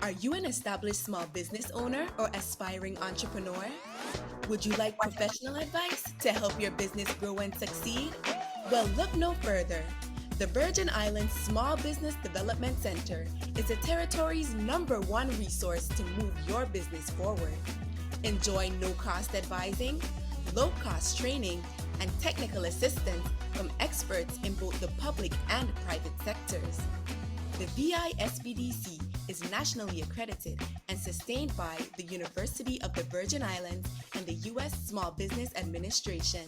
Are you an established small business owner or aspiring entrepreneur? Would you like professional advice to help your business grow and succeed? Well, look no further. The Virgin Islands Small Business Development Center is the territory's #1 resource to move your business forward. Enjoy no-cost advising, low-cost training, and technical assistance from experts in both the public and private sectors. The VI SBDC is nationally accredited and sustained by the University of the Virgin Islands and the U.S. Small Business Administration.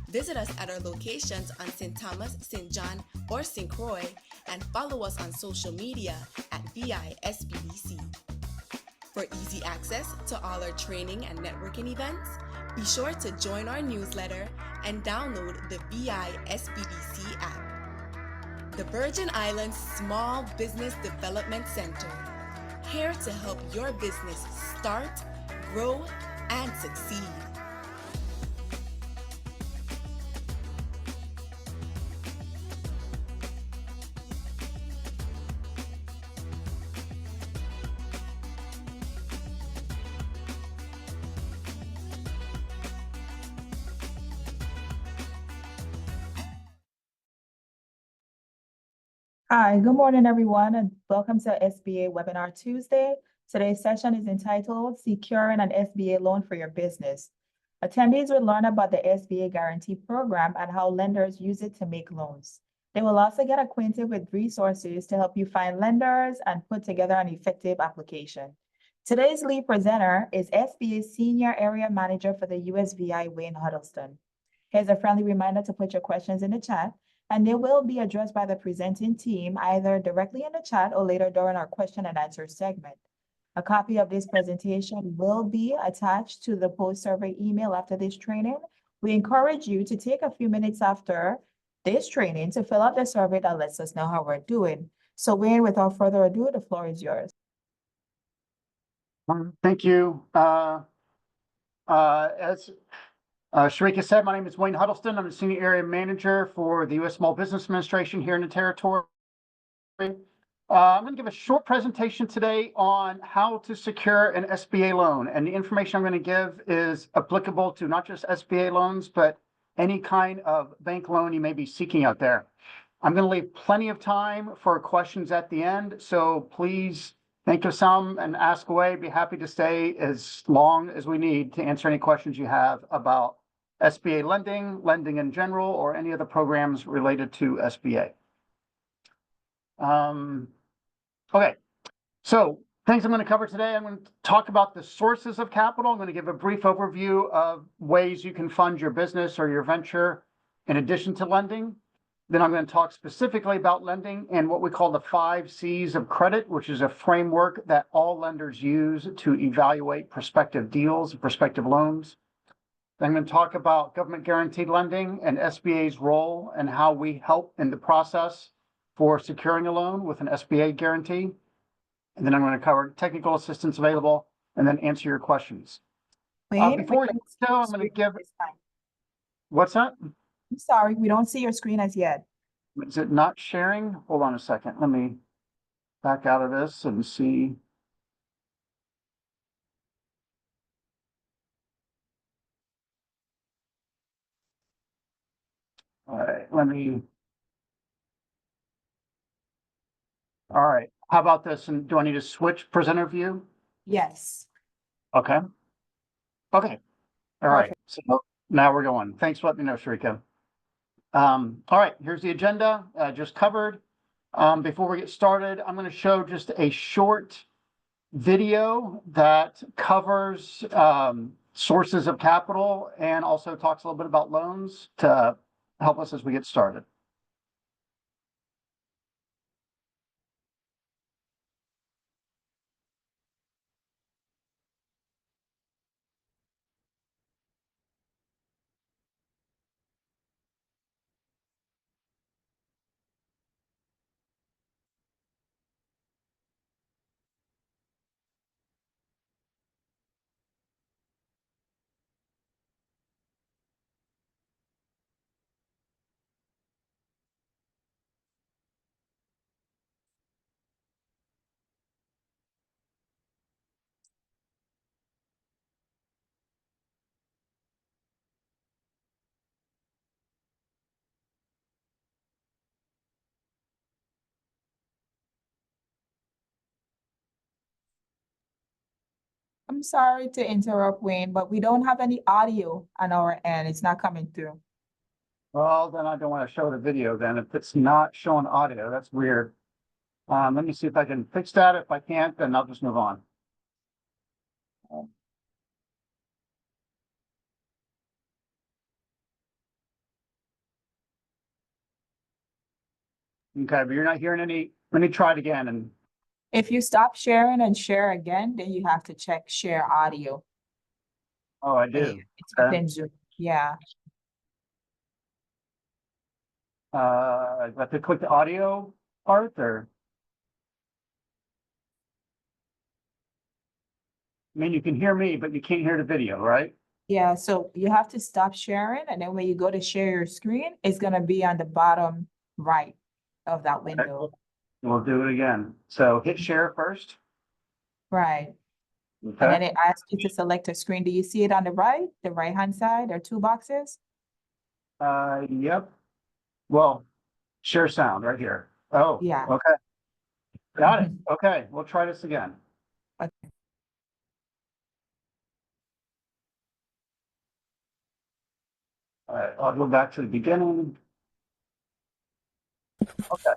Visit us at our locations on St. Thomas, St. John, or St. Croix, and follow us on social media at VI SBDC. For easy access to all our training and networking events, be sure to join our newsletter and download the VI SBDC app. The Virgin Islands Small Business Development Center, here to help your business start, grow, and succeed. Hi, good morning, everyone, and welcome to SBA Webinar Tuesday. Today's session is entitled Securing an SBA Loan for Your Business. Attendees will learn about the SBA Guarantee Program and how lenders use it to make loans. They will also get acquainted with resources to help you find lenders and put together an effective application. Today's lead presenter is SBA's Senior Area Manager for the USVI Wayne Huddleston. Here's a friendly reminder to put your questions in the chat, and they will be addressed by the presenting team either directly in the chat or later during our question and answer segment. A copy of this presentation will be attached to the post-survey email after this training. We encourage you to take a few minutes after this training to fill out the survey that lets us know how we're doing. So Wayne, without further ado, the floor is yours. Thank you. As Sharika said, my name is Wayne Huddleston. I'm the Senior Area Manager for the U.S. Small Business Administration here in the territory. I'm going to give a short presentation today on how to secure an SBA loan. And the information I'm going to give is applicable to not just SBA loans, but any kind of bank loan you may be seeking out there. I'm going to leave plenty of time for questions at the end. So please think of some and ask away. Be happy to stay as long as we need to answer any questions you have about SBA lending in general, or any other programs related to SBA. Okay, so things I'm going to cover today. I'm going to talk about the sources of capital. I'm going to give a brief overview of ways you can fund your business or your venture in addition to lending. Then I'm going to talk specifically about lending and what we call the 5 C's of credit, which is a framework that all lenders use to evaluate prospective deals, prospective loans. Then I'm going to talk about government guaranteed lending and SBA's role and how we help in the process for securing a loan with an SBA guarantee. And then I'm going to cover technical assistance available and then answer your questions. Before we go, I'm going to give... What's that? I'm sorry, we don't see your screen as yet. Is it not sharing? Hold on a second. Let me back out of this and see. All right, all right, how about this? And do I need to switch presenter view? Yes. Okay. Okay. All right. So now we're going. Thanks for letting me know, Sharika. All right, here's the agenda just covered. Before we get started, I'm going to show just a short video that covers sources of capital and also talks a little bit about loans to help us as we get started. I'm sorry to interrupt, Wayne, but we don't have any audio on our end. It's not coming through. Well, then I don't want to show the video then. If it's not showing audio, that's weird. Let me see if I can fix that. If I can't, then I'll just move on. Okay, but you're not hearing any. Let me try it again. And If you stop sharing and share again, then you have to check share audio. oh, I do. It's Okay. within Zoom. Yeah. I have to click the audio part or? I mean, you can hear me, but you can't hear the video, right? Yeah, so you have to stop sharing, and then when you go to share your screen, it's gonna be on the bottom right of that window. We'll do it again. So hit share first. Right. And then Okay. it asks you to select a screen. Do you see it on the right-hand side? There are two boxes? Yep. Well, share sound right here. Oh, Yeah. okay. Got it. Mhm. Okay, we'll try this again. Okay. All right, I'll go back to the beginning. Okay.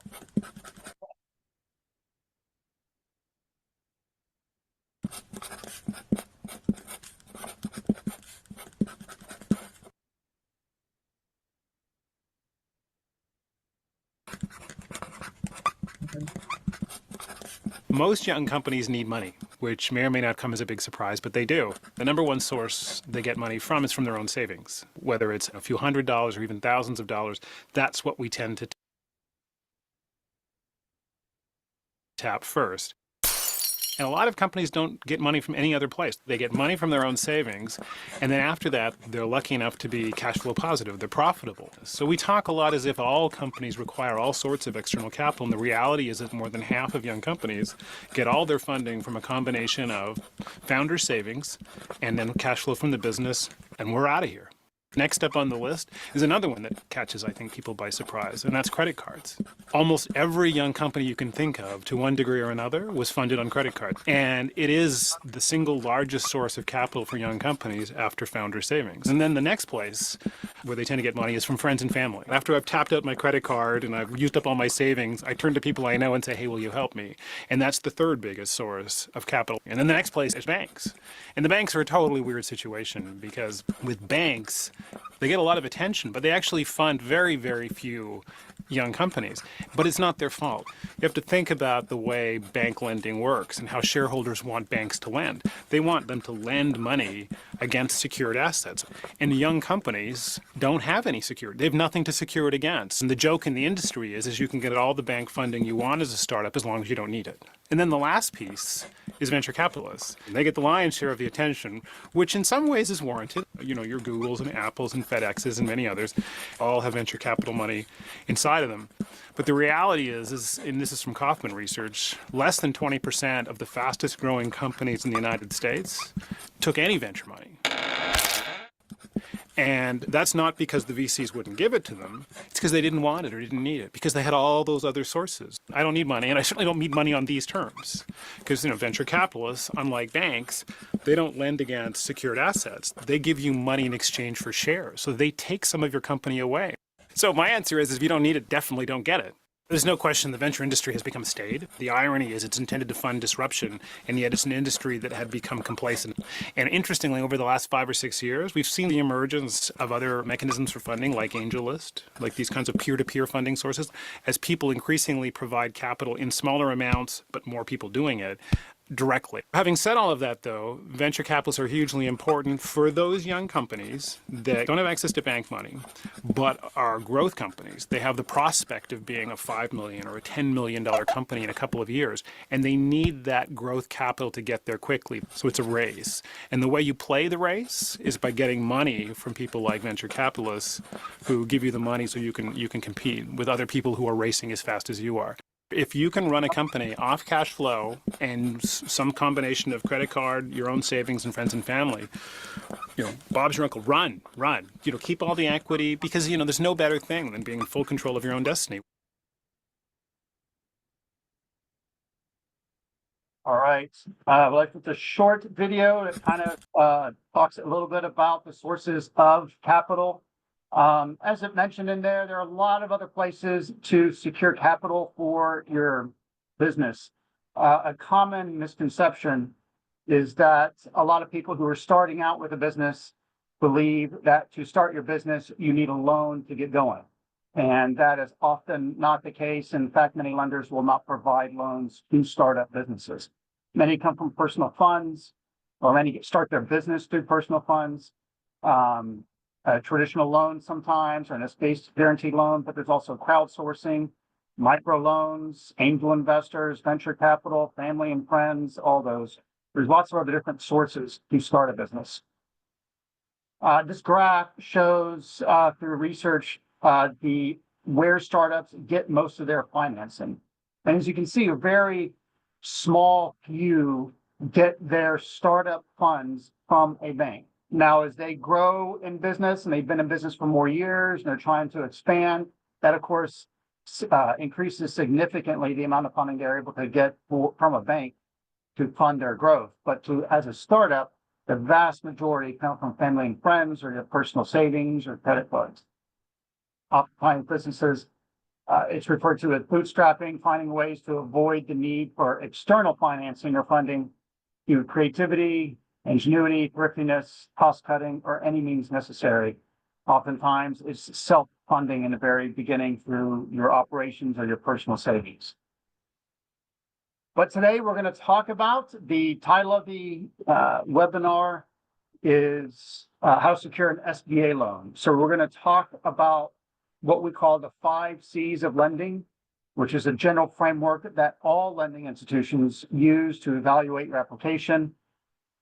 Most young companies need money, which may or may not come as a big surprise, but they do. The number one source they get money from is from their own savings. Whether it's a few $100s or even thousands of dollars, that's what we tend to tap first. And a lot of companies don't get money from any other place. They get money from their own savings, and then after that, they're lucky enough to be cash flow positive. They're profitable. So we talk a lot as if all companies require all sorts of external capital, and the reality is that more than half of young companies get all their funding from a combination of founder savings and then cash flow from the business, and we're out of here. Next up on the list is another one that catches, I think, people by surprise, and that's credit cards. Almost every young company you can think of, to one degree or another, was funded on credit cards. And it is the single largest source of capital for young companies after founder savings. And then the next place where they tend to get money is from friends and family. After I've tapped out my credit card and I've used up all my savings, I turn to people I know and say, hey, will you help me? And that's the third biggest source of capital. And then the next place is banks. And the banks are a totally weird situation because with banks, they get a lot of attention, but they actually fund very, very few young companies. But it's not their fault. You have to think about the way bank lending works and how shareholders want banks to lend. They want them to lend money against secured assets. And young companies don't have any security. They have nothing to secure it against. And the joke in the industry is you can get all the bank funding you want as a startup as long as you don't need it. And then the last piece is venture capitalists. They get the lion's share of the attention, which in some ways is warranted. You know, your Googles and Apples and FedExes and many others all have venture capital money inside of them. But the reality is, and this is from Kaufman Research, less than 20% of the fastest growing companies in the United States took any venture money. And that's not because the VCs wouldn't give it to them. It's because they didn't want it or didn't need it, because they had all those other sources. I don't need money, and I certainly don't need money on these terms. Because, you know, venture capitalists, unlike banks, they don't lend against secured assets. They give you money in exchange for shares. So they take some of your company away. So my answer is if you don't need it, definitely don't get it. There's no question the venture industry has become staid. The irony is it's intended to fund disruption, and yet it's an industry that had become complacent. And interestingly, over the last 5 or 6 years, we've seen the emergence of other mechanisms for funding, like AngelList, like these kinds of peer-to-peer funding sources, as people increasingly provide capital in smaller amounts, but more people doing it directly. Having said all of that, though, venture capitalists are hugely important for those young companies that don't have access to bank money, but are growth companies. They have the prospect of being a $5 million or a $10 million company in a couple of years, and they need that growth capital to get there quickly. So it's a race. And the way you play the race is by getting money from people like venture capitalists who give you the money so you can compete with other people who are racing as fast as you are. If you can run a company off cash flow and some combination of credit card, your own savings, and friends and family, you know, Bob's your uncle. Run. You know, keep all the equity because, you know, there's no better thing than being in full control of your own destiny. All right. I'd like with a short video that kind of talks a little bit about the sources of capital. As it mentioned in there, there are a lot of other places to secure capital for your business. A common misconception is that a lot of people who are starting out with a business believe that to start your business, you need a loan to get going. And that is often not the case. In fact, many lenders will not provide loans to startup businesses. Many come from personal funds, or many start their business through personal funds. A traditional loan sometimes, or an SBA guaranteed loan, but there's also crowdsourcing, micro loans, angel investors, venture capital, family and friends, all those. There's lots of other different sources to start a business. This graph shows through research where startups get most of their financing. And as you can see, a very small few get their startup funds from a bank. Now, as they grow in business and they've been in business for more years and they're trying to expand, that of course increases significantly the amount of funding they're able to get from a bank to fund their growth. But as a startup, the vast majority come from family and friends or your personal savings or credit cards. Occupying businesses, it's referred to as bootstrapping, finding ways to avoid the need for external financing or funding through creativity, ingenuity, thriftiness, cost cutting, or any means necessary. Oftentimes, it's self-funding in the very beginning through your operations or your personal savings. But today we're going to talk about the title of the webinar is how to secure an SBA loan. So we're going to talk about what we call the 5 C's of lending, which is a general framework that all lending institutions use to evaluate your application.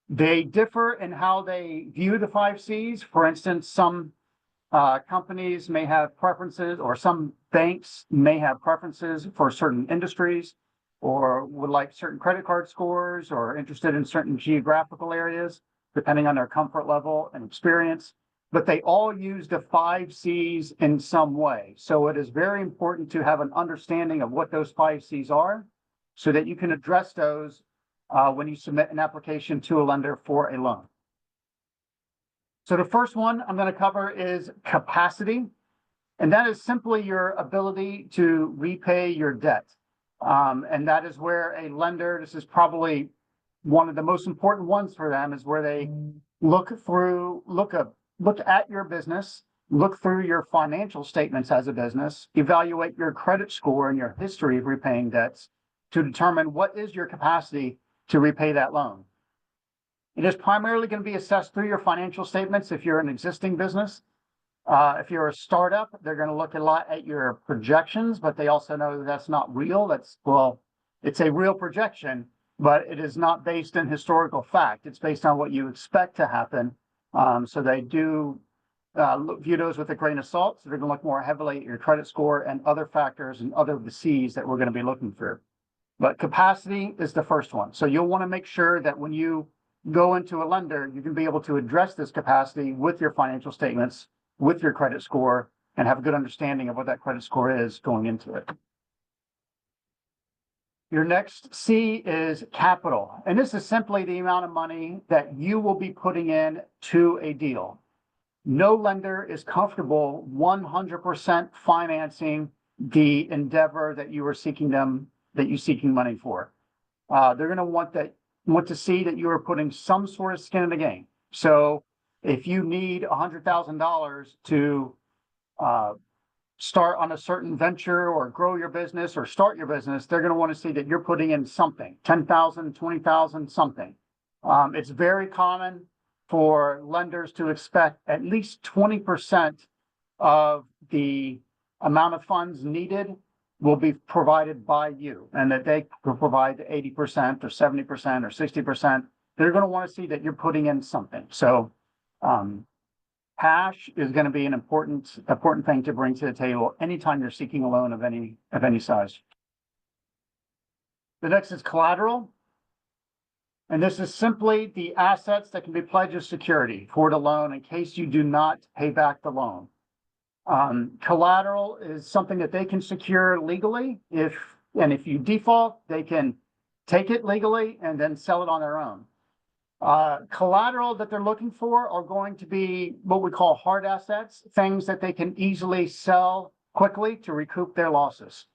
They differ in how they view the 5 C's. For instance, some companies may have preferences, or some banks may have preferences for certain industries, or would like certain credit card scores, or interested in certain geographical areas, depending on their comfort level and experience. But they all use the 5 C's in some way. So it is very important to have an understanding of what those 5 C's are so that you can address those when you submit an application to a lender for a loan. So the first one I'm going to cover is capacity. And that is simply your ability to repay your debt. And that is where a lender, this is probably one of the most important ones for them, is where they look at your business, look through your financial statements as a business, evaluate your credit score and your history of repaying debts to determine what is your capacity to repay that loan. It is primarily going to be assessed through your financial statements if you're an existing business. If you're a startup, they're going to look a lot at your projections, but they also know that that's not real. It's a real projection, but it is not based in historical fact. It's based on what you expect to happen. So they do view those with a grain of salt. So they're going to look more heavily at your credit score and other factors and other of the C's that we're going to be looking through. But capacity is the first one. So you'll want to make sure that when you go into a lender, you can be able to address this capacity with your financial statements, with your credit score, and have a good understanding of what that credit score is going into it. Your next C is capital. And this is simply the amount of money that you will be putting in to a deal. No lender is comfortable 100% financing the endeavor that you are seeking money for. They're going to want to see that you are putting some sort of skin in the game. So if you need $100,000 to start on a certain venture or grow your business or start your business, they're going to want to see that you're putting in something, 10,000, 20,000, something. It's very common for lenders to expect at least 20% of the amount of funds needed will be provided by you, and that they will provide 80% or 70% or 60%. They're going to want to see that you're putting in something. So cash is going to be an important thing to bring to the table anytime you're seeking a loan of any size. The next is collateral. And this is simply the assets that can be pledged as security for the loan in case you do not pay back the loan. Collateral is something that they can secure legally. If you default, they can take it legally and then sell it on their own. Collateral that they're looking for are going to be what we call hard assets, things that they can easily sell quickly to recoup their losses.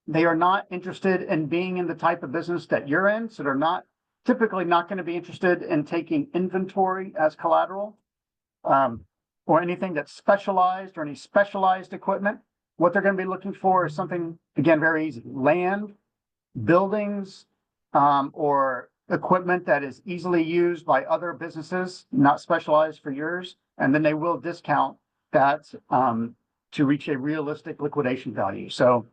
They are not interested in being in the type of business that you're in, so they're not typically not going to be interested in taking inventory as collateral, or anything that's specialized or any specialized equipment. What they're going to be looking for is something, again, very easy: land, buildings, or equipment that is easily used by other businesses, not specialized for yours. And then they will discount that to reach a realistic liquidation value. So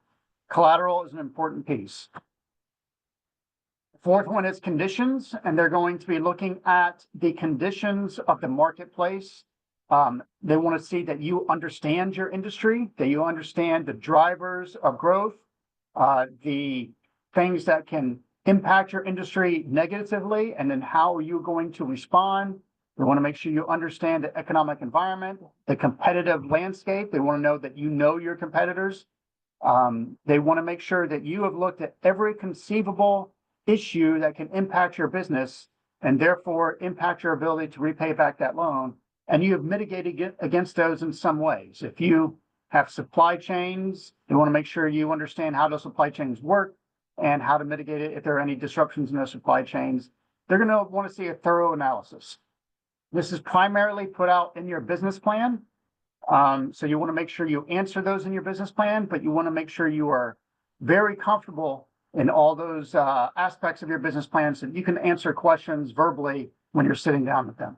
collateral is an important piece. Fourth one is conditions, and they're going to be looking at the conditions of the marketplace. They want to see that you understand your industry, that you understand the drivers of growth, the things that can impact your industry negatively, and then how are you going to respond. They want to make sure you understand the economic environment, the competitive landscape. They want to know that you know your competitors. They want to make sure that you have looked at every conceivable issue that can impact your business and therefore impact your ability to repay back that loan. And you have mitigated against those in some ways. If you have supply chains, they want to make sure you understand how those supply chains work and how to mitigate it if there are any disruptions in those supply chains. They're going to want to see a thorough analysis. This is primarily put out in your business plan. So you want to make sure you answer those in your business plan, but you want to make sure you are very comfortable in all those aspects of your business plan so that you can answer questions verbally when you're sitting down with them.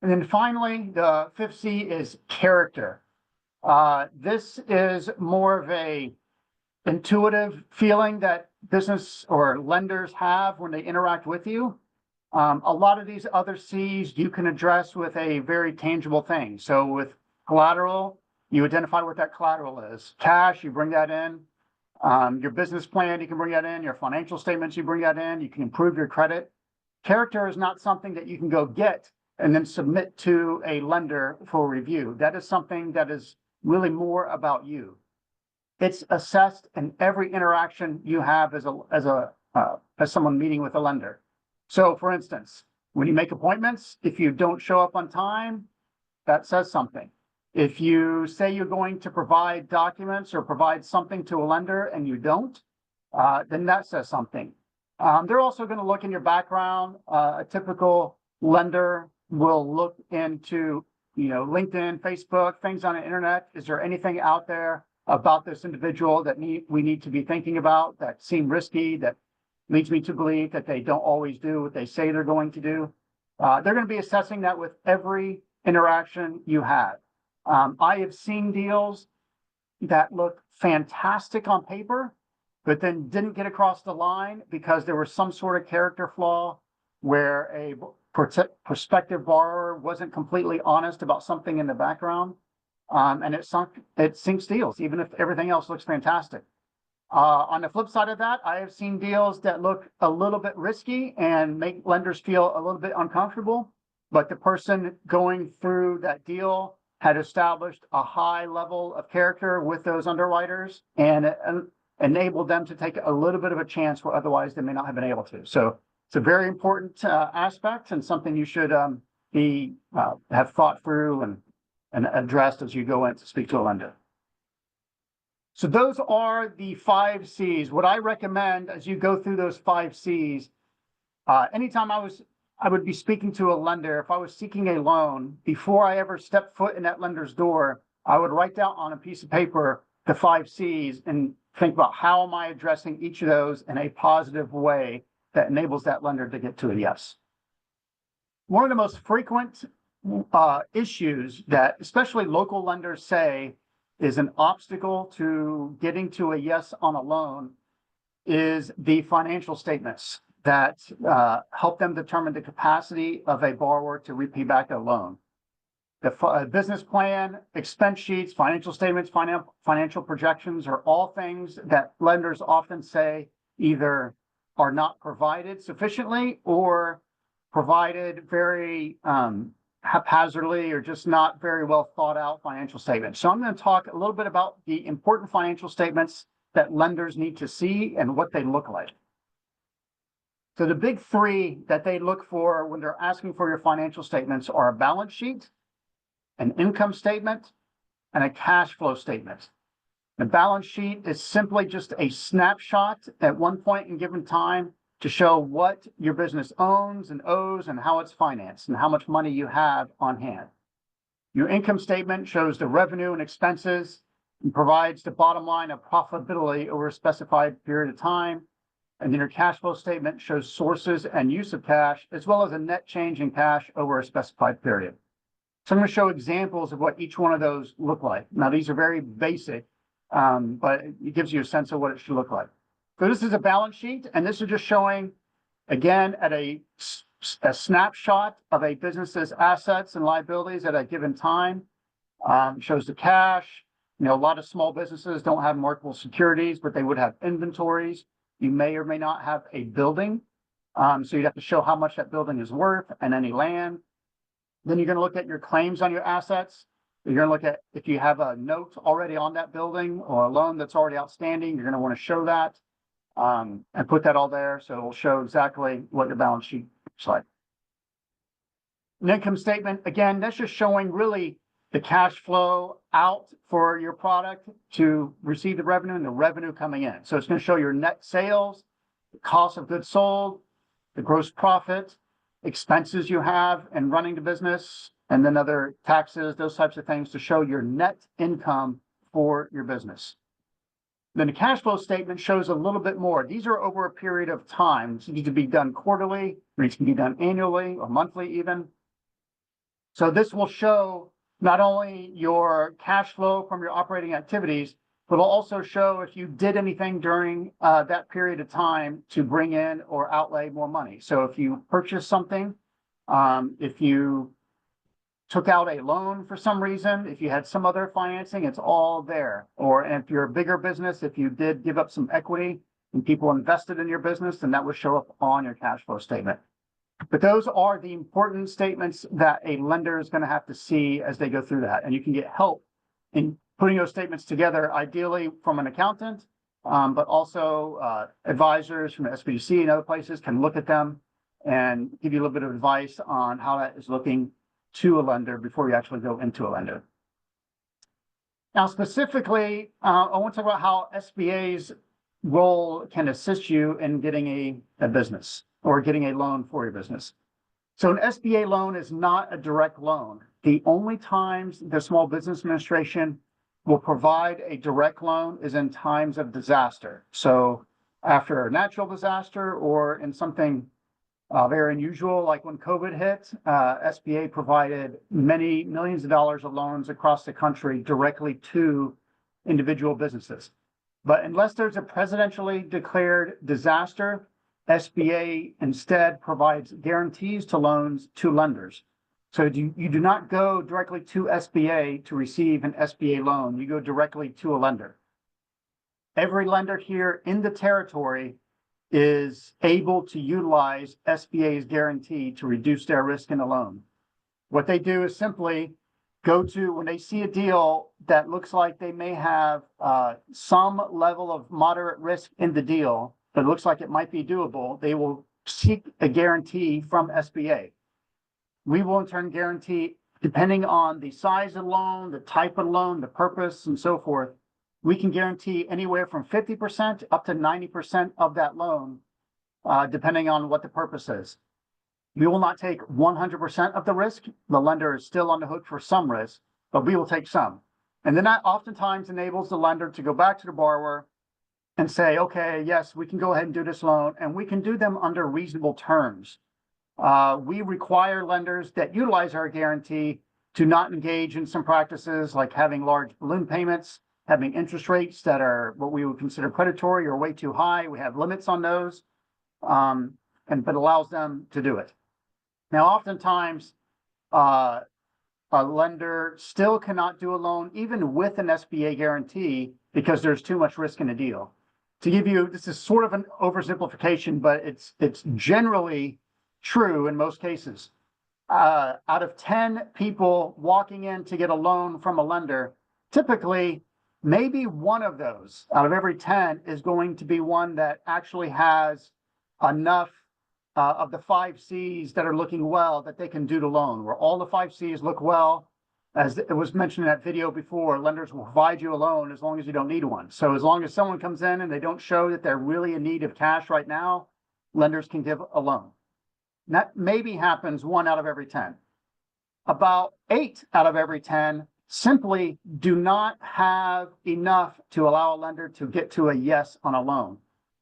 And then finally, the fifth C is character. This is more of a intuitive feeling that business or lenders have when they interact with you. A lot of these other C's you can address with a very tangible thing. So with collateral, you identify what that collateral is. Cash, you bring that in. Your business plan, you can bring that in. Your financial statements, you bring that in. You can improve your credit. Character is not something that you can go get and then submit to a lender for review. That is something that is really more about you. It's assessed in every interaction you have as someone meeting with a lender. So for instance, when you make appointments, if you don't show up on time, that says something. If you say you're going to provide documents or provide something to a lender and you don't, then that says something. They're also going to look in your background. A typical lender will look into, LinkedIn, Facebook, things on the internet. Is there anything out there about this individual that we need to be thinking about that seem risky, that leads me to believe that they don't always do what they say they're going to do? They're going to be assessing that with every interaction you have. I have seen deals that look fantastic on paper, but then didn't get across the line because there was some sort of character flaw where a prospective borrower wasn't completely honest about something in the background. And it sinks deals, even if everything else looks fantastic. On the flip side of that, I have seen deals that look a little bit risky and make lenders feel a little bit uncomfortable, but the person going through that deal had established a high level of character with those underwriters and enabled them to take a little bit of a chance where otherwise they may not have been able to. So it's a very important aspect and something you should have thought through and addressed as you go in to speak to a lender. So those are the 5 C's. What I recommend as you go through those 5 C's, anytime I would be speaking to a lender, if I was seeking a loan, before I ever stepped foot in that lender's door, I would write down on a piece of paper the 5 C's and think about how am I addressing each of those in a positive way that enables that lender to get to a yes. One of the most frequent issues that especially local lenders say is an obstacle to getting to a yes on a loan is the financial statements that help them determine the capacity of a borrower to repay back a loan. The business plan, expense sheets, financial statements, financial projections are all things that lenders often say either are not provided sufficiently or provided very haphazardly or just not very well thought out financial statements. So I'm going to talk a little bit about the important financial statements that lenders need to see and what they look like. So the big three that they look for when they're asking for your financial statements are a balance sheet, an income statement, and a cash flow statement. The balance sheet is simply just a snapshot at one point in given time to show what your business owns and owes and how it's financed and how much money you have on hand. Your income statement shows the revenue and expenses and provides the bottom line of profitability over a specified period of time. And then your cash flow statement shows sources and use of cash, as well as a net change in cash over a specified period. So I'm going to show examples of what each one of those look like. Now, these are very basic, but it gives you a sense of what it should look like. So this is a balance sheet, and this is just showing, again, at a snapshot of a business's assets and liabilities at a given time. Shows the cash. You know, a lot of small businesses don't have marketable securities, but they would have inventories. You may or may not have a building. So you'd have to show how much that building is worth and any land. Then you're going to look at your claims on your assets. You're going to look at if you have a note already on that building or a loan that's already outstanding, you're going to want to show that and put that all there. So it'll show exactly what the balance sheet looks like. An income statement, again, that's just showing really the cash flow out for your product to receive the revenue and the revenue coming in. So it's going to show your net sales, the cost of goods sold, the gross profit, expenses you have in running the business, and then other taxes, those types of things to show your net income for your business. Then the cash flow statement shows a little bit more. These are over a period of time. These need to be done quarterly, or these can be done annually or monthly even. So this will show not only your cash flow from your operating activities, but it'll also show if you did anything during that period of time to bring in or outlay more money. So if you purchased something, if you took out a loan for some reason, if you had some other financing, it's all there. Or if you're a bigger business, if you did give up some equity and people invested in your business, then that would show up on your cash flow statement. But those are the important statements that a lender is going to have to see as they go through that. And you can get help in putting those statements together, ideally from an accountant, but also advisors from the SBDC and other places can look at them and give you a little bit of advice on how that is looking to a lender before you actually go into a lender. Now, specifically, I want to talk about how SBA's role can assist you in getting a business or getting a loan for your business. So an SBA loan is not a direct loan. The only times the Small Business Administration will provide a direct loan is in times of disaster. So after a natural disaster or in something very unusual, like when COVID hit, SBA provided many millions of dollars of loans across the country directly to individual businesses. But unless there's a presidentially declared disaster, SBA instead provides guarantees to loans to lenders. So you do not go directly to SBA to receive an SBA loan. You go directly to a lender. Every lender here in the territory is able to utilize SBA's guarantee to reduce their risk in a loan. What they do is simply go to, when they see a deal that looks like they may have some level of moderate risk in the deal, but it looks like it might be doable, they will seek a guarantee from SBA. We will in turn guarantee, depending on the size of the loan, the type of loan, the purpose, and so forth, we can guarantee anywhere from 50% up to 90% of that loan, depending on what the purpose is. We will not take 100% of the risk. The lender is still on the hook for some risk, but we will take some. And then that oftentimes enables the lender to go back to the borrower and say, okay, yes, we can go ahead and do this loan, and we can do them under reasonable terms. We require lenders that utilize our guarantee to not engage in some practices like having large balloon payments, having interest rates that are what we would consider predatory or way too high. We have limits on those, but allows them to do it. Now, oftentimes, a lender still cannot do a loan even with an SBA guarantee because there's too much risk in a deal. To give you, this is sort of an oversimplification, but it's generally true in most cases. Out of 10 people walking in to get a loan from a lender, typically maybe one of those out of every 10 is going to be one that actually has enough of the 5 C's that are looking well that they can do the loan, where all the 5 C's look well. As it was mentioned in that video before, lenders will provide you a loan as long as you don't need one. So as long as someone comes in and they don't show that they're really in need of cash right now, lenders can give a loan. And that maybe happens 1 out of every 10. About 8 out of every 10 simply do not have enough to allow a lender to get to a yes on a loan.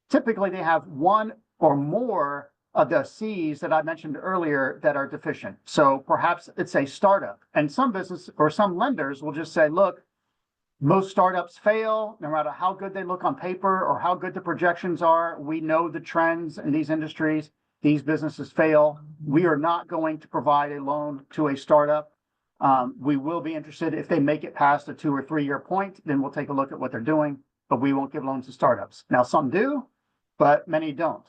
Typically, they have 1 or more of the C's that I mentioned earlier that are deficient. So perhaps it's a startup, and some business or some lenders will just say, look, most startups fail no matter how good they look on paper or how good the projections are. We know the trends in these industries. These businesses fail. We are not going to provide a loan to a startup. We will be interested if they make it past a 2 or 3 year point, then we'll take a look at what they're doing, but we won't give loans to startups. Now, some do, but many don't.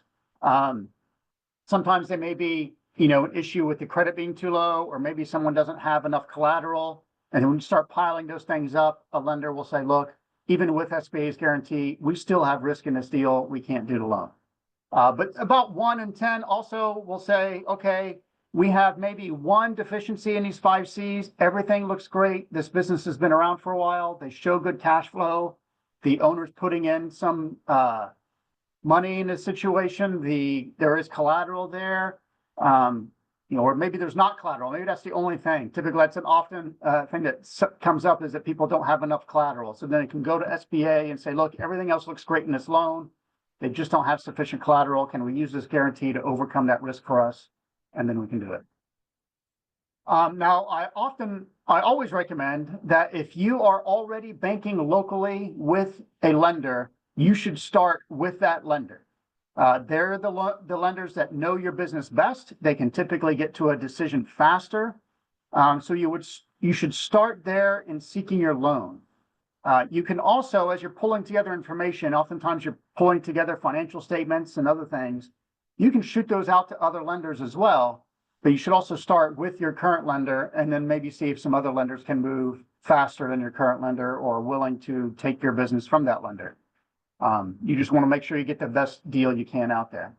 Sometimes there may be, an issue with the credit being too low, or maybe someone doesn't have enough collateral. And when you start piling those things up, a lender will say, look, even with SBA's guarantee, we still have risk in this deal. We can't do the loan. But about 1 in 10 also will say, okay, we have maybe 1 deficiency in these 5 C's. Everything looks great. This business has been around for a while. They show good cash flow. The owner's putting in some money in the situation. There is collateral there. Or maybe there's not collateral. Maybe that's the only thing. Typically, that's an often thing that comes up, is that people don't have enough collateral. So then they can go to SBA and say, look, everything else looks great in this loan. They just don't have sufficient collateral. Can we use this guarantee to overcome that risk for us? And then we can do it. Now, I always recommend that if you are already banking locally with a lender, you should start with that lender. They're the lenders that know your business best. They can typically get to a decision faster. So you should start there in seeking your loan. You can also, as you're pulling together information, oftentimes you're pulling together financial statements and other things, you can shoot those out to other lenders as well. But you should also start with your current lender and then maybe see if some other lenders can move faster than your current lender or are willing to take your business from that lender. You just want to make sure you get the best deal you can out there.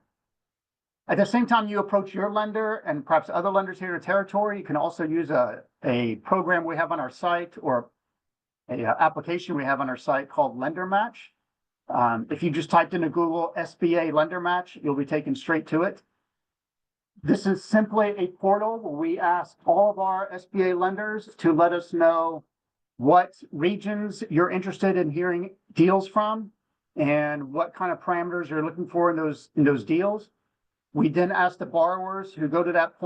At the same time you approach your lender and perhaps other lenders here in the territory, you can also use a program we have on our site, or an application we have on our site called Lender Match. If you just typed into Google SBA Lender Match, you'll be taken straight to it. This is simply a portal where we ask all of our SBA lenders to let us know what regions you're interested in hearing deals from and what kind of parameters you're looking for in those deals. We then ask the borrowers who go to that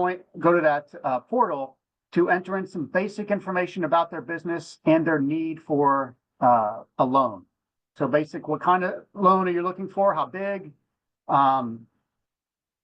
portal to enter in some basic information about their business and their need for a loan. So basic, what kind of loan are you looking for? How big?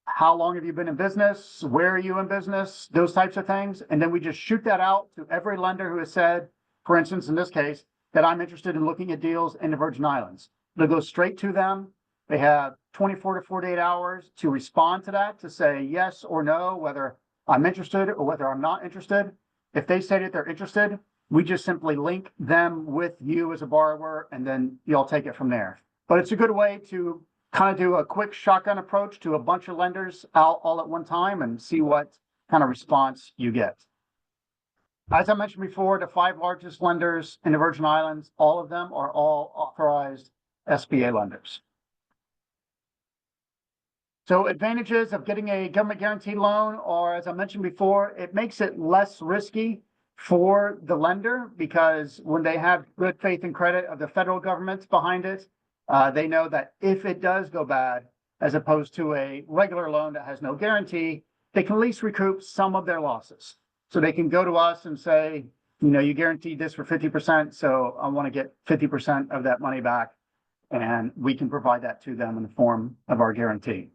How long have you been in business? Where are you in business? Those types of things. And then we just shoot that out to every lender who has said, for instance, in this case, that I'm interested in looking at deals in the Virgin Islands. They'll go straight to them. They have 24 to 48 hours to respond to that, to say yes or no, whether I'm interested or whether I'm not interested. If they say that they're interested, we just simply link them with you as a borrower, and then you'll take it from there. But it's a good way to kind of do a quick shotgun approach to a bunch of lenders all at one time and see what kind of response you get. As I mentioned before, the 5 largest lenders in the Virgin Islands, all of them are all authorized SBA lenders. So advantages of getting a government guaranteed loan are, as I mentioned before, it makes it less risky for the lender, because when they have good faith and credit of the federal government behind it, they know that if it does go bad, as opposed to a regular loan that has no guarantee, they can at least recoup some of their losses. So they can go to us and say, you guaranteed this for 50%, so I want to get 50% of that money back. And we can provide that to them in the form of our guarantee.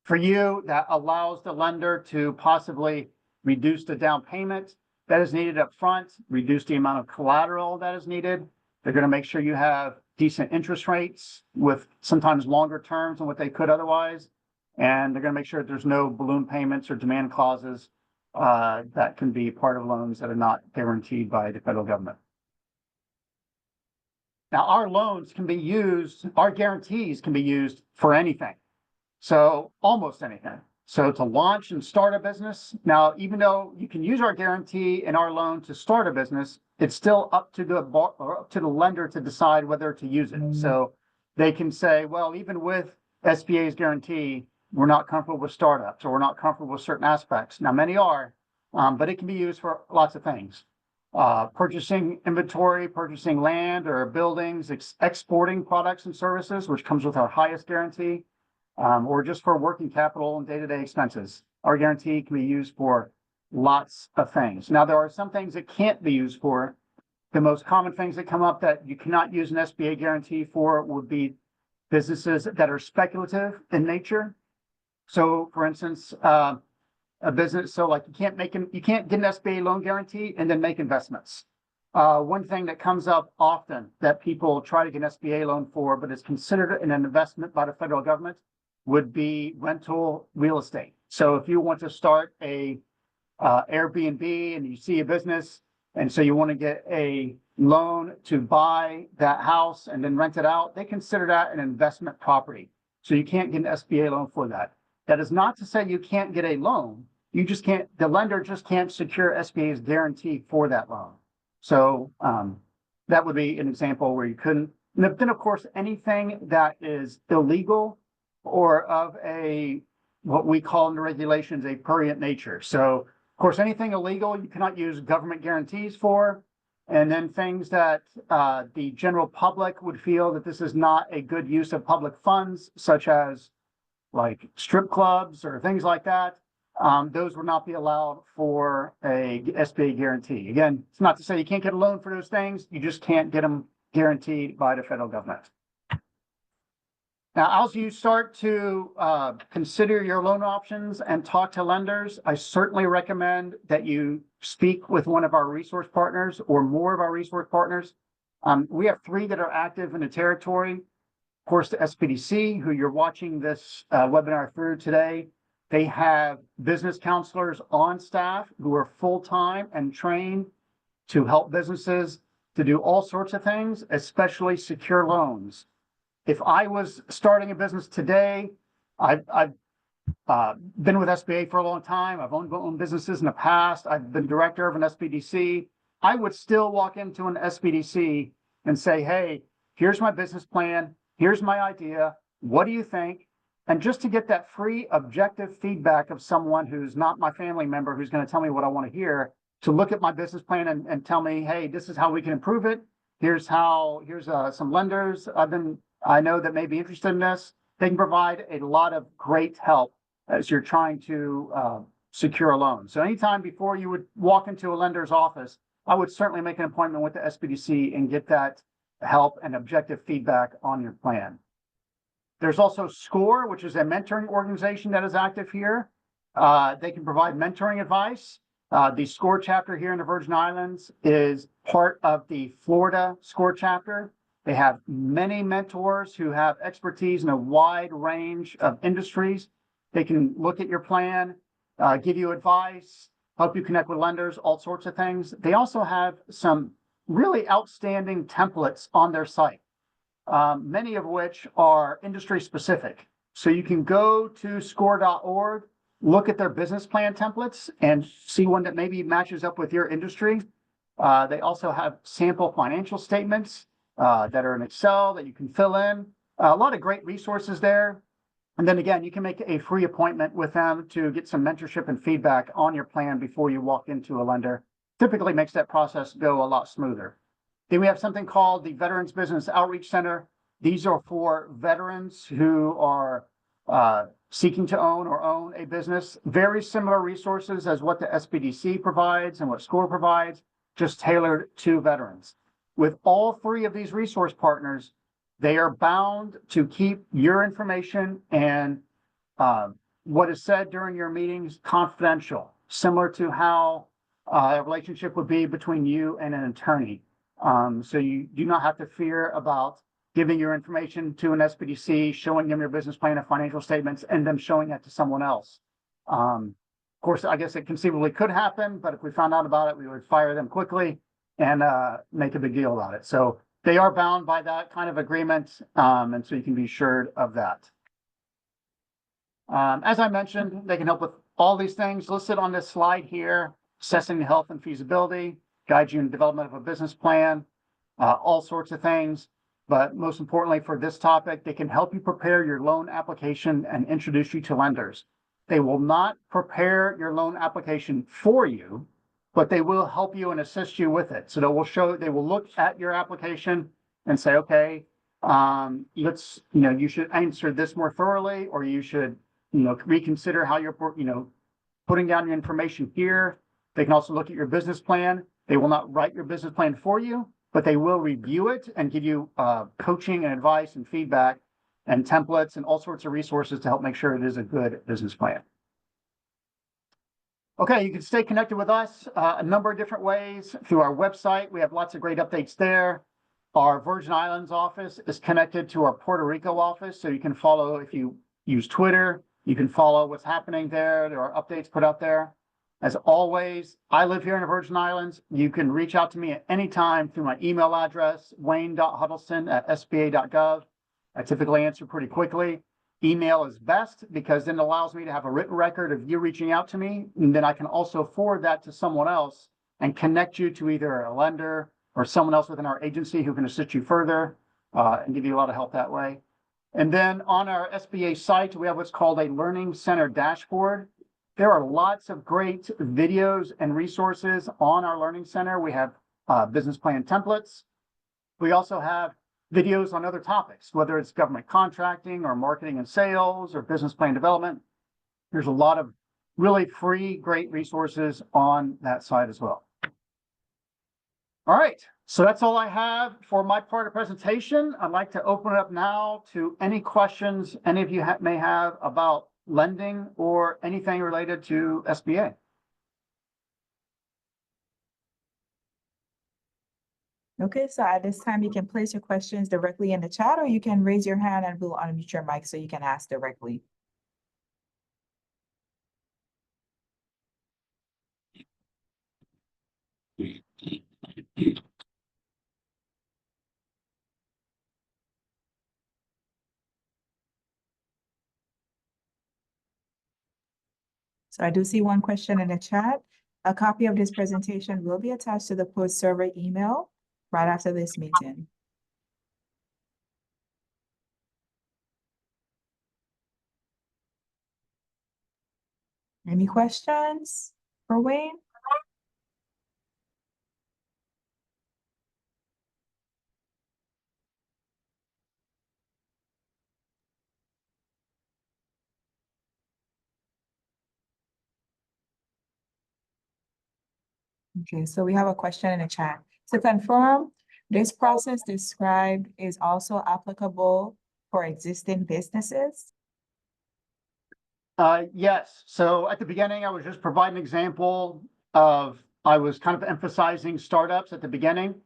For you, that allows the lender to possibly reduce the down payment that is needed up front, reduce the amount of collateral that is needed. They're going to make sure you have decent interest rates with sometimes longer terms than what they could otherwise. And they're going to make sure that there's no balloon payments or demand clauses that can be part of loans that are not guaranteed by the federal government. Now, our loans can be used, our guarantees can be used for anything. So almost anything. So to launch and start a business. Now, even though you can use our guarantee and our loan to start a business, it's still up to the lender to decide whether to use it. So they can say, well, even with SBA's guarantee, we're not comfortable with startups, or we're not comfortable with certain aspects. Now, many are, but it can be used for lots of things. Purchasing inventory, purchasing land or buildings, exporting products and services, which comes with our highest guarantee, or just for working capital and day-to-day expenses. Our guarantee can be used for lots of things. Now, there are some things that can't be used for. The most common things that come up that you cannot use an SBA guarantee for would be businesses that are speculative in nature. So, for instance, a business, so like you can't get an SBA loan guarantee and then make investments. One thing that comes up often that people try to get an SBA loan for, but is considered an investment by the federal government, would be rental real estate. So if you want to start a Airbnb and you see a business, and so you want to get a loan to buy that house and then rent it out, they consider that an investment property. So you can't get an SBA loan for that. That is not to say you can't get a loan. You just can't, the lender just can't secure SBA's guarantee for that loan. So that would be an example where you couldn't. And then, of course, anything that is illegal or of what we call in the regulations a prurient nature. So, of course, anything illegal you cannot use government guarantees for. And then things that the general public would feel that this is not a good use of public funds, such as like strip clubs or things like that. Those would not be allowed for a SBA guarantee. Again, it's not to say you can't get a loan for those things. You just can't get them guaranteed by the federal government. Now, as you start to consider your loan options and talk to lenders, I certainly recommend that you speak with one of our resource partners or more of our resource partners. We have 3 that are active in the territory. Of course, the SBDC, who you're watching this webinar through today, they have business counselors on staff who are full-time and trained to help businesses to do all sorts of things, especially secure loans. If I was starting a business today, I've been with SBA for a long time. I've owned businesses in the past. I've been director of an SBDC. I would still walk into an SBDC and say, hey, here's my business plan. Here's my idea. What do you think? And just to get that free objective feedback of someone who's not my family member, who's going to tell me what I want to hear, to look at my business plan and tell me, hey, this is how we can improve it. Here's some lenders I know that may be interested in this. They can provide a lot of great help as you're trying to secure a loan. So anytime before you would walk into a lender's office, I would certainly make an appointment with the SBDC and get that help and objective feedback on your plan. There's also SCORE, which is a mentoring organization that is active here. They can provide mentoring advice. The SCORE chapter here in the Virgin Islands is part of the Florida SCORE chapter. They have many mentors who have expertise in a wide range of industries. They can look at your plan, give you advice, help you connect with lenders, all sorts of things. They also have some really outstanding templates on their site, many of which are industry specific. So you can go to score.org, look at their business plan templates and see one that maybe matches up with your industry. They also have sample financial statements that are in Excel that you can fill in. A lot of great resources there. And then again, you can make a free appointment with them to get some mentorship and feedback on your plan before you walk into a lender. Typically makes that process go a lot smoother. Then we have something called the Veterans Business Outreach Center. These are for veterans who are seeking to own a business. Very similar resources as what the SBDC provides and what SCORE provides, just tailored to veterans. With all 3 of these resource partners, they are bound to keep your information and what is said during your meetings confidential, similar to how a relationship would be between you and an attorney. So you do not have to fear about giving your information to an SBDC, showing them your business plan and financial statements, and them showing that to someone else. Of course, I guess it conceivably could happen, but if we found out about it, we would fire them quickly and make a big deal about it. So they are bound by that kind of agreement, and so you can be assured of that. As I mentioned, they can help with all these things listed on this slide here: assessing the health and feasibility, guide you in the development of a business plan, all sorts of things. But most importantly for this topic, they can help you prepare your loan application and introduce you to lenders. They will not prepare your loan application for you, but they will help you and assist you with it. So they will look at your application and say, okay, you should answer this more thoroughly, or you should, reconsider how you're, putting down your information here. They can also look at your business plan. They will not write your business plan for you, but they will review it and give you coaching and advice and feedback and templates and all sorts of resources to help make sure it is a good business plan. Okay, you can stay connected with us a number of different ways through our website. We have lots of great updates there. Our Virgin Islands office is connected to our Puerto Rico office, so you can follow, if you use Twitter, you can follow what's happening there. There are updates put out there. As always, I live here in the Virgin Islands. You can reach out to me at any time through my email address, wayne.huddleston@sba.gov. I typically answer pretty quickly. Email is best because then it allows me to have a written record of you reaching out to me. And then I can also forward that to someone else and connect you to either a lender or someone else within our agency who can assist you further and give you a lot of help that way. And then on our SBA site, we have what's called a Learning Center dashboard. There are lots of great videos and resources on our Learning Center. We have business plan templates. We also have videos on other topics, whether it's government contracting or marketing and sales or business plan development. There's a lot of really free, great resources on that site as well. All right, so that's all I have for my part of the presentation. I'd like to open it up now to any questions any of you may have about lending or anything related to SBA. Okay, so at this time, you can place your questions directly in the chat, or you can raise your hand and we'll unmute your mic so you can ask directly. So I do see one question in the chat. A copy of this presentation will be attached to the post-survey email right after this meeting. Any questions for Wayne? Okay, so we have a question in the chat. To confirm, this process described is also applicable for existing businesses? Yes. So at the beginning, I was just providing an example of, I was kind of emphasizing startups at the beginning,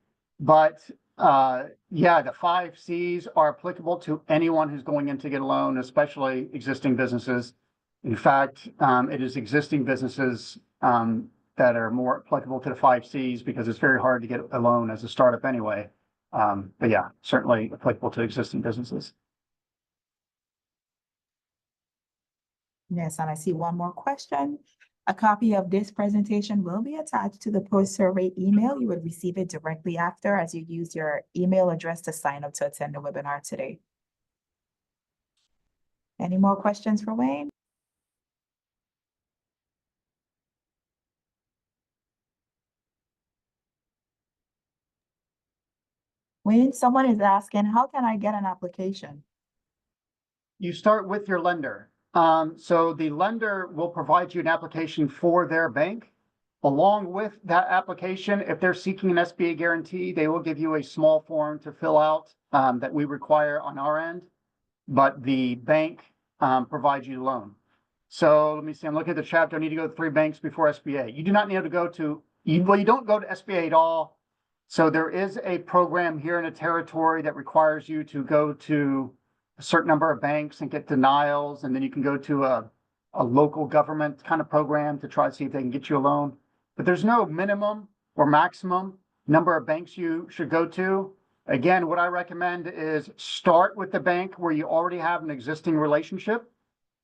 but yeah, the 5 C's are applicable to anyone who's going in to get a loan, especially existing businesses. In fact, it is existing businesses that are more applicable to the 5 C's because it's very hard to get a loan as a startup anyway. But yeah, certainly applicable to existing businesses. Yes, and I see one more question. A copy of this presentation will be attached to the post-survey email. You would receive it directly after as you use your email address to sign up to attend the webinar today. Any more questions for Wayne? Wayne, someone is asking, how can I get an application? You start with your lender. So the lender will provide you an application for their bank. Along with that application, if they're seeking an SBA guarantee, they will give you a small form to fill out that we require on our end, but the bank provides you the loan. So let me see, I'm looking at the chapter. I need to go to 3 banks before SBA. You do not need to go to, you don't go to SBA at all. So there is a program here in a territory that requires you to go to a certain number of banks and get denials, and then you can go to a local government kind of program to try to see if they can get you a loan. But there's no minimum or maximum number of banks you should go to. Again, what I recommend is start with the bank where you already have an existing relationship.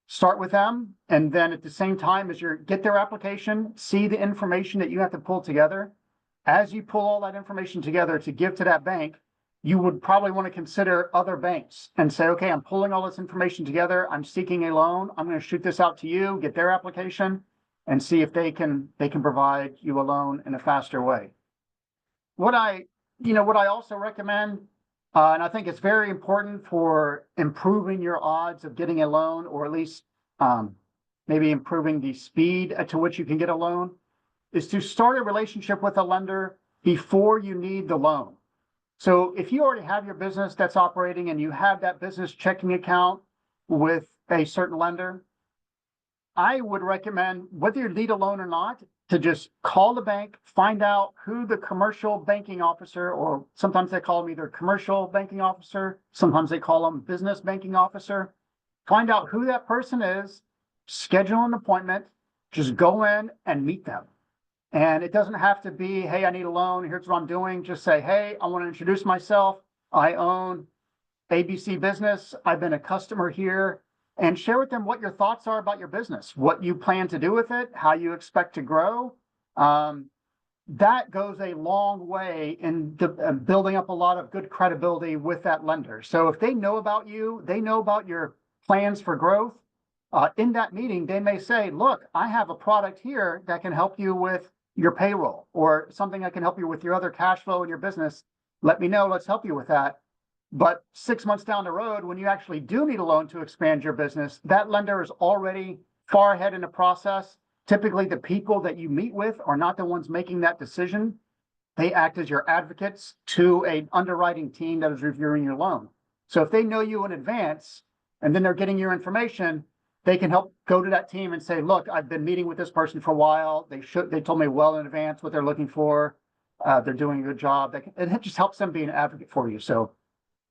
Start with them, and then at the same time as you get their application, see the information that you have to pull together. As you pull all that information together to give to that bank, you would probably want to consider other banks and say, okay, I'm pulling all this information together. I'm seeking a loan. I'm going to shoot this out to you, get their application, and see if they can provide you a loan in a faster way. What I also recommend, and I think it's very important for improving your odds of getting a loan, or at least maybe improving the speed to which you can get a loan, is to start a relationship with a lender before you need the loan. So if you already have your business that's operating and you have that business checking account with a certain lender, I would recommend, whether you need a loan or not, to just call the bank, find out who the commercial banking officer, or sometimes they call them either commercial banking officer, sometimes they call them business banking officer. Find out who that person is, schedule an appointment, just go in and meet them. And it doesn't have to be, hey, I need a loan, here's what I'm doing. Just say, hey, I want to introduce myself. I own ABC business. I've been a customer here. And share with them what your thoughts are about your business, what you plan to do with it, how you expect to grow. That goes a long way in building up a lot of good credibility with that lender. So if they know about you, they know about your plans for growth, in that meeting, they may say, look, I have a product here that can help you with your payroll, or something that can help you with your other cash flow in your business. Let me know, let's help you with that. But 6 months down the road, when you actually do need a loan to expand your business, that lender is already far ahead in the process. Typically, the people that you meet with are not the ones making that decision. They act as your advocates to an underwriting team that is reviewing your loan. So if they know you in advance and then they're getting your information, they can help go to that team and say, look, I've been meeting with this person for a while. They told me well in advance what they're looking for. They're doing a good job. It just helps them be an advocate for you. So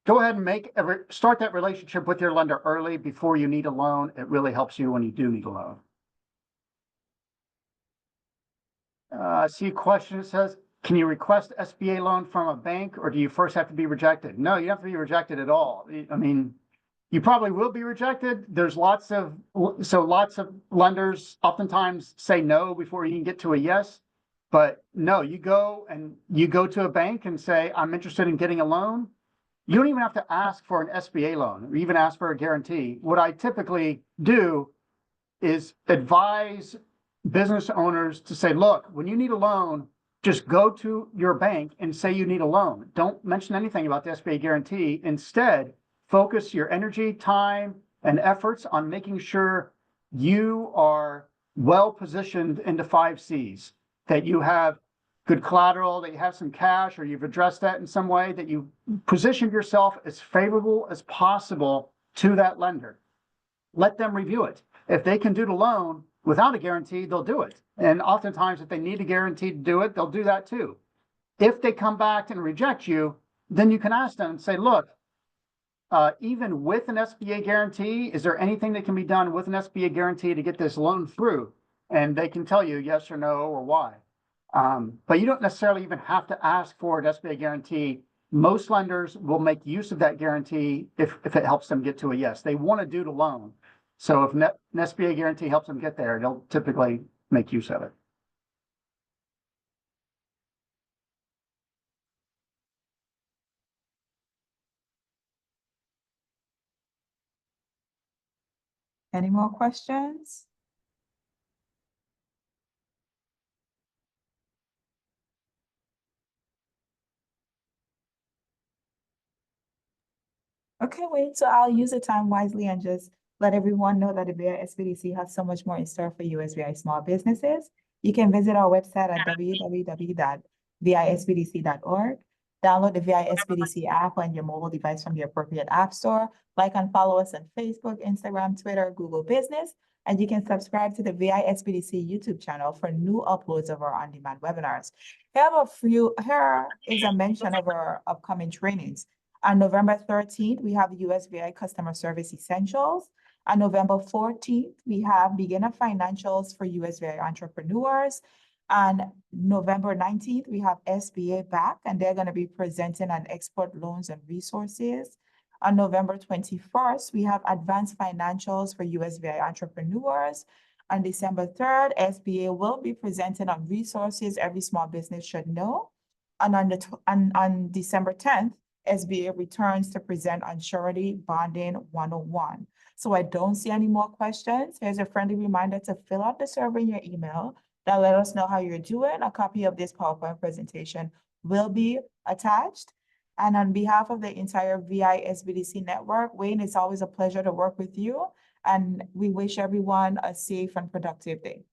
go ahead and start that relationship with your lender early before you need a loan. It really helps you when you do need a loan. I see a question that says, can you request SBA loan from a bank, or do you first have to be rejected? No, you don't have to be rejected at all. I mean, you probably will be rejected. There's lots of lenders oftentimes say no before you can get to a yes. But no, you go to a bank and say, I'm interested in getting a loan. You don't even have to ask for an SBA loan or even ask for a guarantee. What I typically do is advise business owners to say, look, when you need a loan, just go to your bank and say you need a loan. Don't mention anything about the SBA guarantee. Instead, focus your energy, time, and efforts on making sure you are well positioned into 5 C's, that you have good collateral, that you have some cash, or you've addressed that in some way, that you positioned yourself as favorable as possible to that lender. Let them review it. If they can do the loan without a guarantee, they'll do it. And oftentimes, if they need a guarantee to do it, they'll do that too. If they come back and reject you, then you can ask them and say, look, even with an SBA guarantee, is there anything that can be done with an SBA guarantee to get this loan through? And they can tell you yes or no or why. But you don't necessarily even have to ask for an SBA guarantee. Most lenders will make use of that guarantee if it helps them get to a yes. They want to do the loan. So if an SBA guarantee helps them get there, they'll typically make use of it. Any more questions? Okay, wait, so I'll use the time wisely and just let everyone know that the VI SBDC has so much more in store for USVI small businesses. You can visit our website at www.visbdc.org. Download the VI SBDC app on your mobile device from the appropriate app store. Like and follow us on Facebook, Instagram, Twitter, Google Business, and you can subscribe to the VI SBDC YouTube channel for new uploads of our on-demand webinars. Here is a mention of our upcoming trainings. On November 13th, we have USVI Customer Service Essentials. On November 14th, we have Beginner Financials for USVI Entrepreneurs. On November 19th, we have SBA back, and they're going to be presenting on export loans and resources. On November 21st, we have advanced financials for USVI entrepreneurs. On December 3rd, SBA will be presenting on resources every small business should know. And on December 10th, SBA returns to present on surety bonding 101. So I don't see any more questions. Here's a friendly reminder to fill out the survey in your email. Now let us know how you're doing. A copy of this PowerPoint presentation will be attached. And on behalf of the entire VI SBDC network, Wayne, it's always a pleasure to work with you. And we wish everyone a safe and productive day.